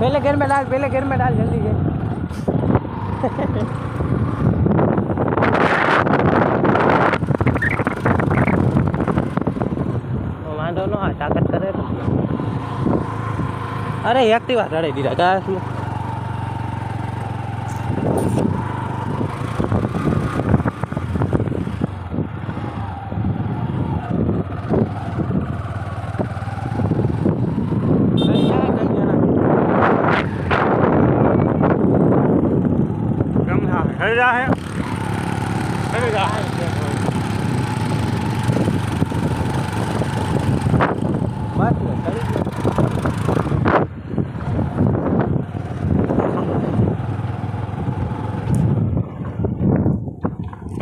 पहले घर में डाल जल्दी से। वांधो न आ ताकत करे। अरे एक्टिवा चढ़ी दीधा घास में।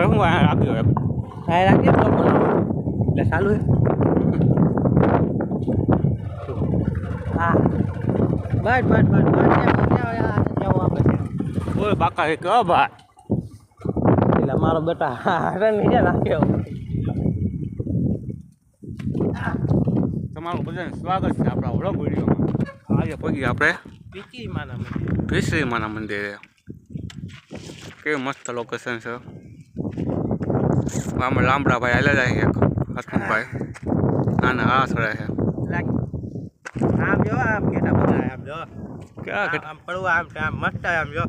હું આ રાખ્યો એમ આ રાખીએ તો એટલે ચાલુ હે હા બસ જાઓ આપણે બોલ બાકા હે કે ભાઈ એટલે મારો બેટા હારે નીચે નાખ્યો. તમારું બધાને સ્વાગત છે આપણા વ્લોગ વિડીયોમાં. આજે પગી આપણે પિસરી માના મંદિરે. કેવું મસ્ત લોકેશન છે. આમાં લાંબડા ભાઈ હાલે જાય એક હસમુખભાઈ નાના આ સડે છે. આમ જો આમ કેટા બધા આમ જો ક્યાં આમ પડવા આમ મસ્ત આમ જો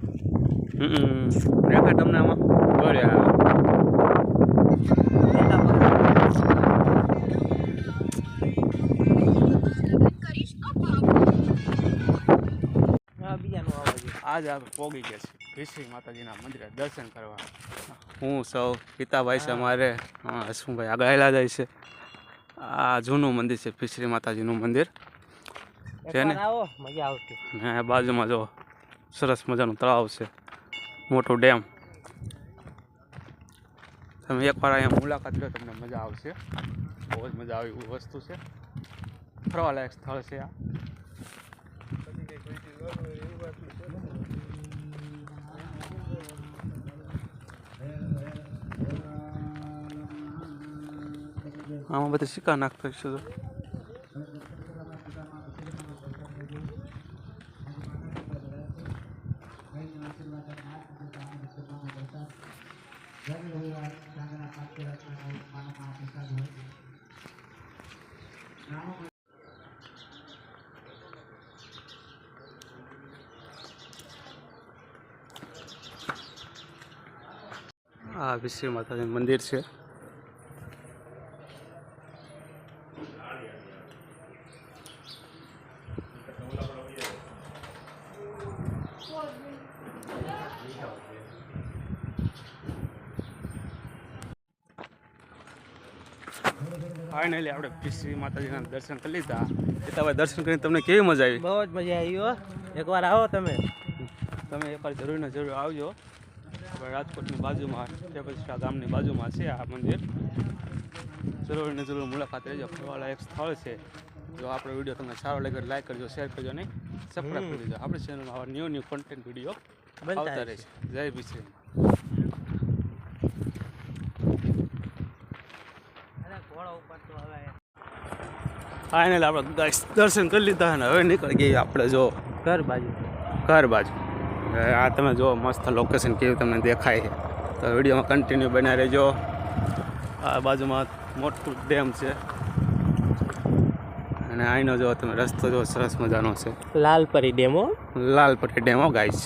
દેખાય તમને આમાં બોલ્યા આજે આપણે પોગી ગયા છીએ પિસરી માતાજીના મંદિરે દર્શન કરવા. હું સૌ પિતાભાઈ છે અમારે હસમુખભાઈ આગળ આવેલા જાય છે. આ જૂનું મંદિર છે પિસરી માતાજીનું મંદિર છે ને. મજા આવશે. ને બાજુમાં જો સરસ મજાનું તળાવ છે, મોટું ડેમ. તમે એકવાર અહીંયા મુલાકાત લો તમને મજા આવશે. બહુ જ મજા આવે એવું વસ્તુ છે. ફરવાલાયક સ્થળ છે આ. આમાં બધા સિક્કા નાખતા છે. આ પિસરી માતાજીનું મંદિર છે. ફાઇનલી આપણે પિસરી માતાજીના દર્શન કરી લીધા. પિતાભાઈ દર્શન કરીને તમને કેવી મજા આવી? બહુ જ મજા આવી હો. એકવાર આવો તમે એકવાર જરૂર ને જરૂર આવજો. આપણે રાજકોટની બાજુમાં ટેપલસ્ટ્રા ગામની બાજુમાં છે આ મંદિર. જરૂર ને જરૂર મુલાકાત લેજો. ફરવાલાયક સ્થળ છે. જો આપણો વિડીયો તમને સારો લાગે લાઈક કરજો, શેર કરજો નહીં સબસ્ક્રાઈબ કરી દેજો. આપણી ચેનલમાં આવા ન્યૂ કોન્ટેન્ટ વિડીયો આવતા રહે છે. જય પિસરી. ફાઇનલ આપણે દર્શન કરી લીધા અને હવે નીકળી ગઈ આપણે જો ઘર બાજુ. આ તમે જો મસ્ત લોકેશન કેવું તમને દેખાય છે. તો વિડીયોમાં કન્ટિન્યુ બના રહેજો. આ બાજુમાં મોટું ડેમ છે અને અહીંનો જો તમે રસ્તો જો સરસ મજાનો છે. Lalpari demo guys.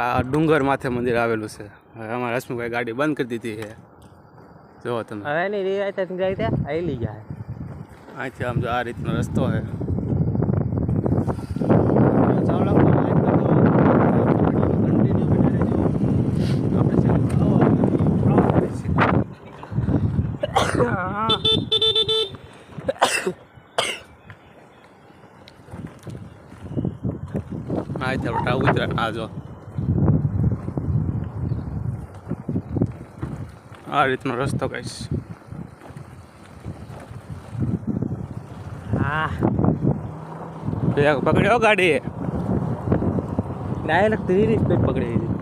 આ ડુંગર માથે મંદિર આવેલું છે. હવે અમારા હસમુખભાઈ ગાડી બંધ કરી દીધી છે. જો તમે હવે નહીં જાય આવેલી જાય. અહીંથી આમ જો આ રીતનો રસ્તો છે. અહીંથી આપણે ઉતરા. આ જો આ રીતનો રસ્તો કહીશ. પકડ્યો ગાડી ડાયરેક્ટ 30 સ્પીડ પકડી દીધી.